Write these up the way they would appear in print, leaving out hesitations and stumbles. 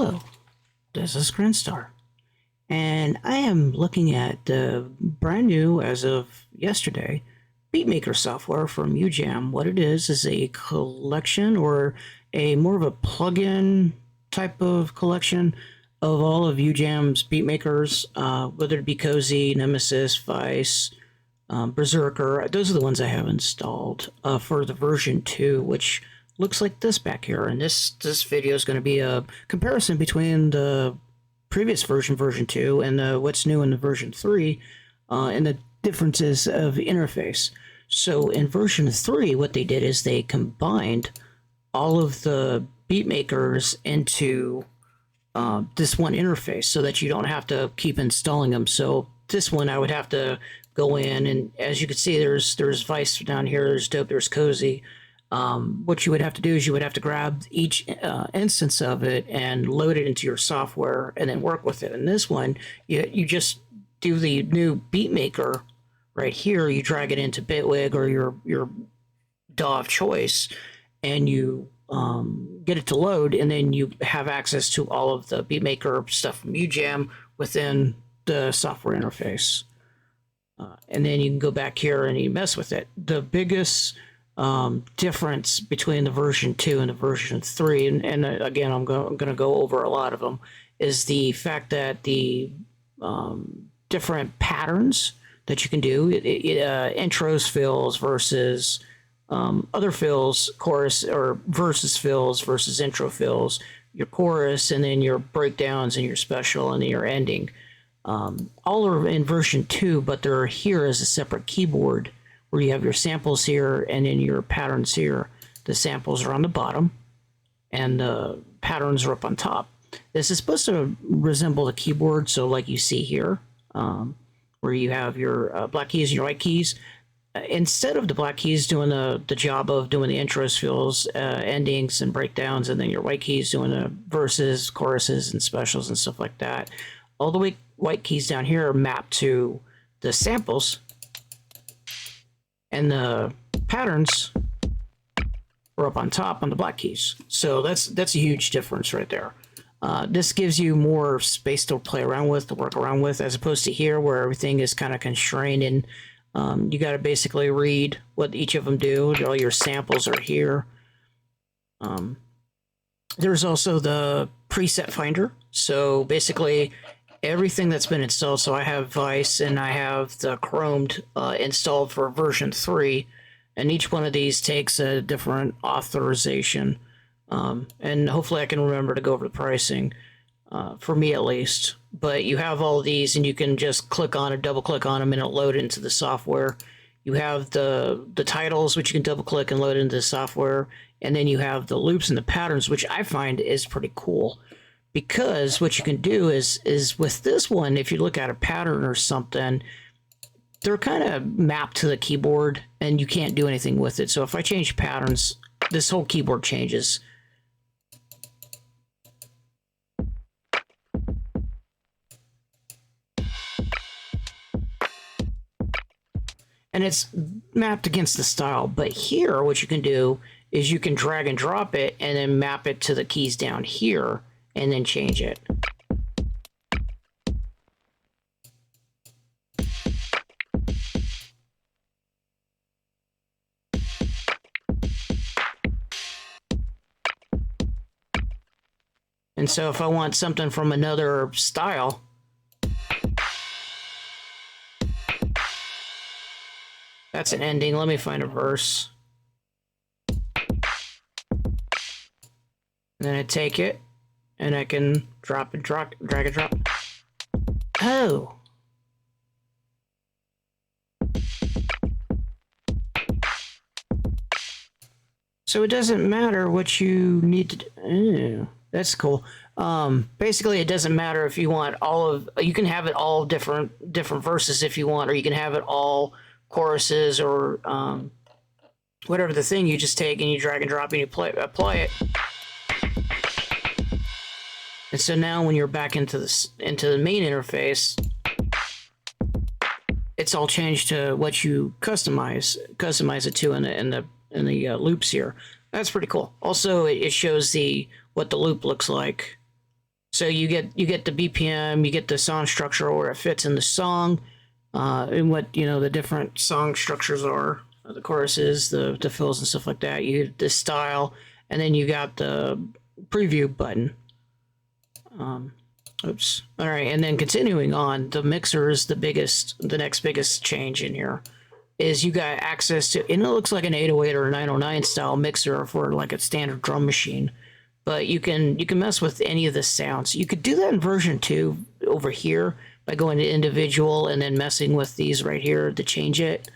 Hello, this is Grinstar, and I am looking at the brand new, as of yesterday, Beatmaker software from UJam. What it is a collection or a more of a plugin type of collection of all of UJam's beatmakers, whether it be Cozy, Nemesis, Vice, Berserker. Those are the ones I have installed for the version 2, which looks like this back here. And this video is going to be a comparison between the previous version 2, and what's new in the version 3, and the differences of interface. So in version 3, what they did is they combined all of the beat makers into this one interface so that you don't have to keep installing them. So this one I would have to go in, and as you can see, there's Vice down here, there's Dope, there's Cozy. What you would have to do is you would have to grab each instance of it and load it into your software and then work with it. And this one, you just do the new beat maker right here. You drag it into Bitwig or your DAW of choice, and you get it to load, and then you have access to all of the beatmaker stuff from UJam within the software interface. And then you can go back here and you mess with it. The biggest difference between the version 2 and the version 3, and again, I'm going to go over a lot of them, is the fact that the different patterns that you can do, intros fills versus other fills, chorus or versus fills versus intro fills, your chorus, and then your breakdowns and your special and then your ending. All are in version 2, but they're here as a separate keyboard where you have your samples here and then your patterns here. The samples are on the bottom and the patterns are up on top. This is supposed to resemble the keyboard, so like you see here, where you have your black keys and your white keys. Instead of the black keys doing the job of doing the intros, fills, endings, and breakdowns, and then your white keys doing the verses, choruses, and specials and stuff like that, all the white keys down here are mapped to the samples, and the patterns are up on top on the black keys. So that's a huge difference right there. This gives you more space to play around with, to work around with, as opposed to here where everything is kind of constrained, and you got to basically read what each of them do. All your samples are here. There's also the preset finder. So basically everything that's been installed. So I have Vice and I have the Chromed installed for version 3, and each one of these takes a different authorization. And hopefully I can remember to go over the pricing, for me at least. But you have all these, and you can just click on it, double click on them, and it'll load into the software. You have the titles, which you can double click and load into the software. And then you have the loops and the patterns, which I find is pretty cool. Because what you can do is with this one, if you look at a pattern or something, they're kind of mapped to the keyboard and you can't do anything with it. So if I change patterns, this whole keyboard changes. And it's mapped against the style. But here, what you can do is you can drag and drop it and then map it to the keys down here, and then change it. And so if I want something from another style, that's an ending. Let me find a verse. And then I take it, and I can drag and drop. Oh. So it doesn't matter what you need to do. Oh, that's cool. Basically, it doesn't matter if you want you can have it all different verses if you want, or you can have it all choruses, or whatever the thing. You just take and you drag and drop and you apply it. And so now when you're back into the main interface, it's all changed to what you customize it to in the loops here. That's pretty cool. Also, it shows what the loop looks like So you get the BPM, you get the song structure where it fits in the song, and what the different song structures are, the choruses, the fills and stuff like that. You the style, and then you got the preview button. Oops. All right, and then continuing on, the mixer is the next biggest change in here. Is you got access to, and it looks like an 808 or a 909 style mixer for like a standard drum machine, but you can mess with any of the sounds. You could do that in version 2 over here by going to individual and then messing with these right here to change it.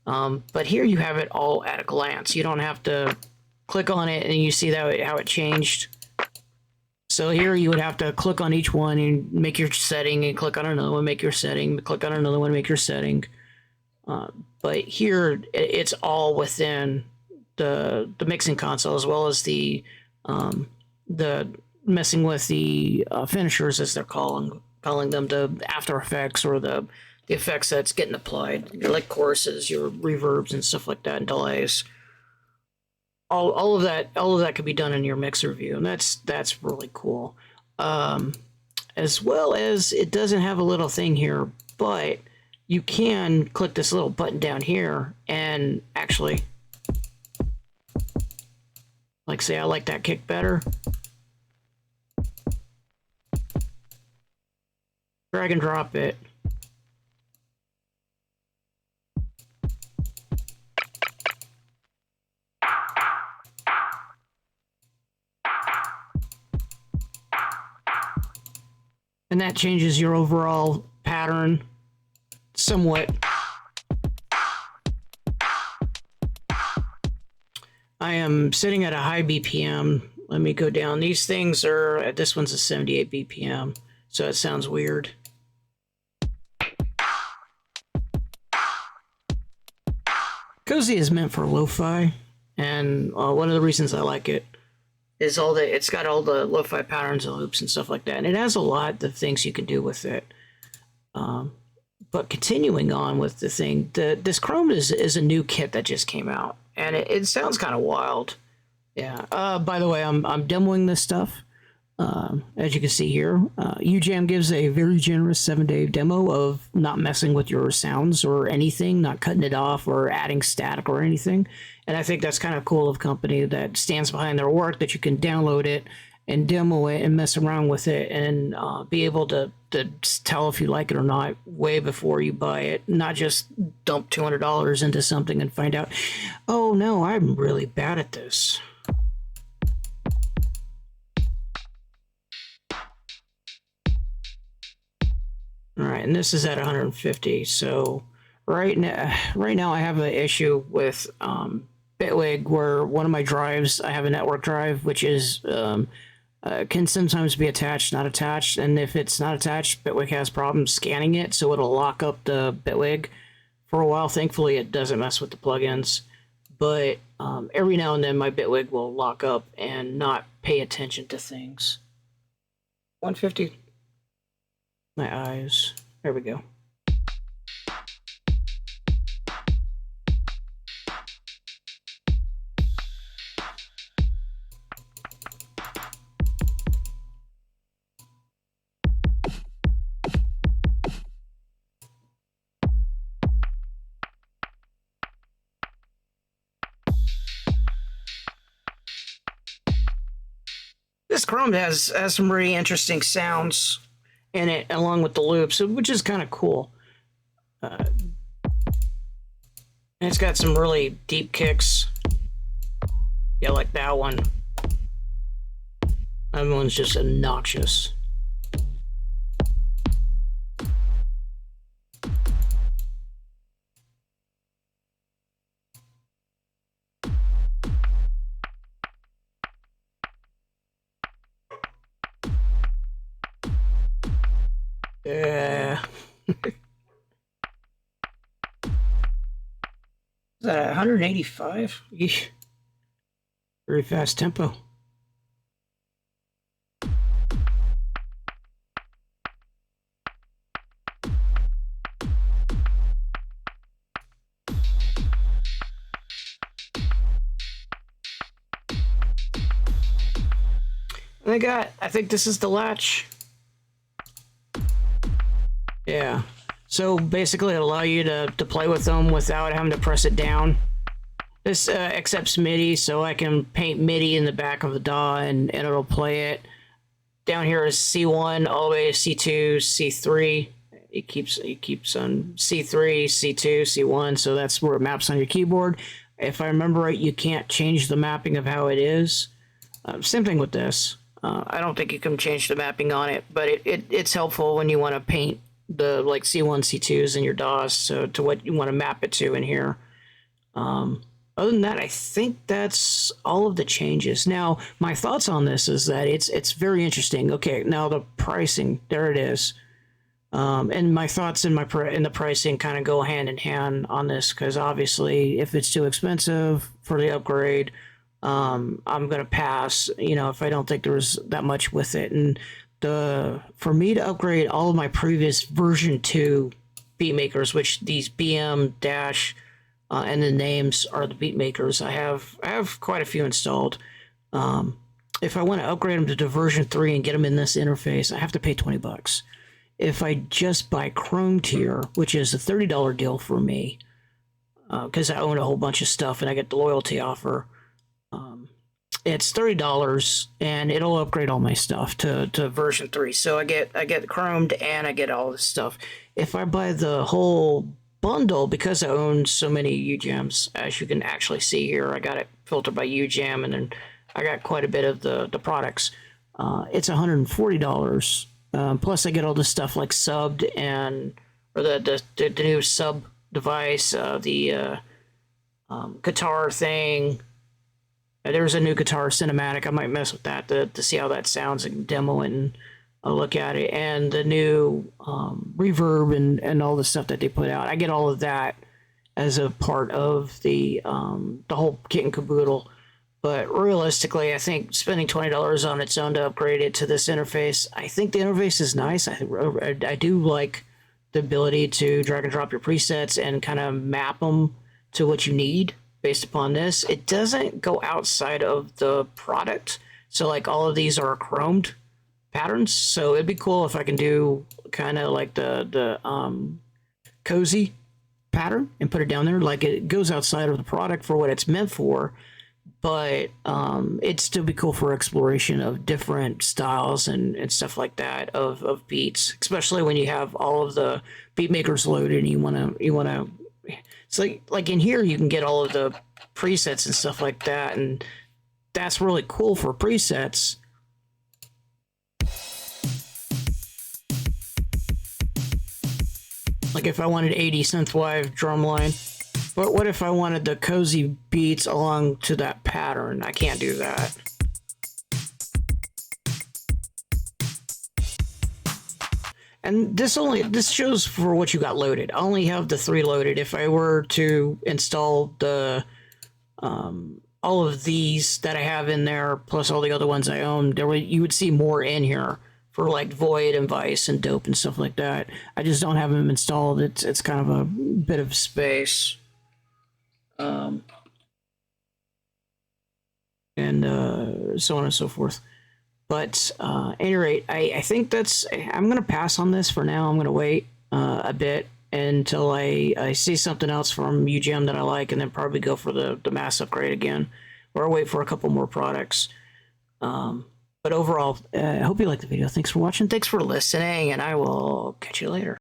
But here you have it all at a glance. You don't have to click on it and you see that how it changed. So here you would have to click on each one and make your setting, and click on another one, make your setting, click on another one, make your setting. But here it's all within the mixing console, as well as the messing with the finishers, as they're calling them, the After Effects, or the effects that's getting applied, like choruses, your reverbs and stuff like that, and delays. All of that could be done in your mixer view, and that's really cool. As well as, it doesn't have a little thing here, but you can click this little button down here and actually, like, say I like that kick better, drag and drop it. And that changes your overall pattern somewhat. I am sitting at a high BPM. Let me go down. These things are, this one's a 78 BPM, so it sounds weird. Cozy is meant for lo-fi, and one of the reasons I like it is it's got all the lo-fi patterns and loops and stuff like that, and it has a lot of things you can do with it. But continuing on with the thing, this Chrome is a new kit that just came out, and it sounds kind of wild. Yeah. By the way, I'm demoing this stuff. As you can see here, UJam gives a very generous 7-day demo of not messing with your sounds or anything, not cutting it off or adding static or anything. And I think that's kind of cool of a company that stands behind their work, that you can download it and demo it and mess around with it, and be able to tell if you like it or not way before you buy it, not just dump $200 into something and find out, oh no, I'm really bad at this. All right, and this is at 150. So right now I have an issue with Bitwig, where one of my drives, I have a network drive, which is can sometimes be attached, not attached, and if it's not attached, Bitwig has problems scanning it, so it'll lock up the Bitwig for a while. Thankfully, it doesn't mess with the plugins, but every now and then my Bitwig will lock up and not pay attention to things. 150. My eyes. There we go. This Chrome has some really interesting sounds in it, along with the loops, which is kind of cool. And it's got some really deep kicks. Yeah, like that one. That one's just obnoxious. Yeah. Is that 185? Yeesh. Very fast tempo. I think this is the latch. Yeah. So basically it'll allow you to play with them without having to press it down. This accepts MIDI, so I can paint MIDI in the back of the DAW and it'll play it. Down here is C1 all the way to C2, C3. It keeps on C3, C2, C1, so that's where it maps on your keyboard. If I remember right, you can't change the mapping of how it is. Same thing with this. I don't think you can change the mapping on it, but it's helpful when you want to paint the like C1, C2s in your DAWs, so to what you want to map it to in here. Other than that, I think that's all of the changes. Now, my thoughts on this is that it's very interesting. Okay, now the pricing, there it is. And my thoughts in the pricing kind of go hand in hand on this, because obviously if it's too expensive for the upgrade, I'm gonna pass, you know, if I don't think there's that much with it. And for me to upgrade all of my previous version 2 beat makers, which these BM dash and the names are the beat makers, I have quite a few installed. If I want to upgrade them to version 3 and get them in this interface, I have to pay $20. If I just buy Chrome tier, which is a $30 deal for me, because I own a whole bunch of stuff and I get the loyalty offer, it's $30 and it'll upgrade all my stuff to version 3. So I get Chromed and I get all this stuff. If I buy the whole bundle, because I own so many UJams, as you can actually see here, I got it filtered by UJam, and then I got quite a bit of the products. It's $140. Plus, I get all this stuff like subbed or the new sub device, the guitar thing. There's a new guitar cinematic. I might mess with that to see how that sounds and demo it and look at it. And the new reverb and all the stuff that they put out. I get all of that as a part of the whole kit and caboodle. But realistically, I think spending $20 on its own to upgrade it to this interface, I think the interface is nice. I do like the ability to drag and drop your presets and kind of map them to what you need based upon this. It doesn't go outside of the product. So like all of these are chromed patterns. So it'd be cool if I can do kind of like the cozy pattern and put it down there. Like it goes outside of the product for what it's meant for. But it'd still be cool for exploration of different styles and stuff like that of beats, especially when you have all of the beat makers loaded and you wanna it's like in here you can get all of the presets and stuff like that, and that's really cool for presets. Like if I wanted 80 synthwave drumline. But what if I wanted the cozy beats along to that pattern? I can't do that. And this shows for what you got loaded. I only have the 3 loaded. If I were to install the all of these that I have in there, plus all the other ones I own, you would see more in here for like Void and Vice and Dope and stuff like that. I just don't have them installed. It's kind of a bit of space. And so on and so forth. But at any rate, I think I'm going to pass on this for now. I'm going to wait a bit until I see something else from UJam that I like, and then probably go for the mass upgrade again, or wait for a couple more products. But overall, I hope you liked the video. Thanks for watching. Thanks for listening, and I will catch you later.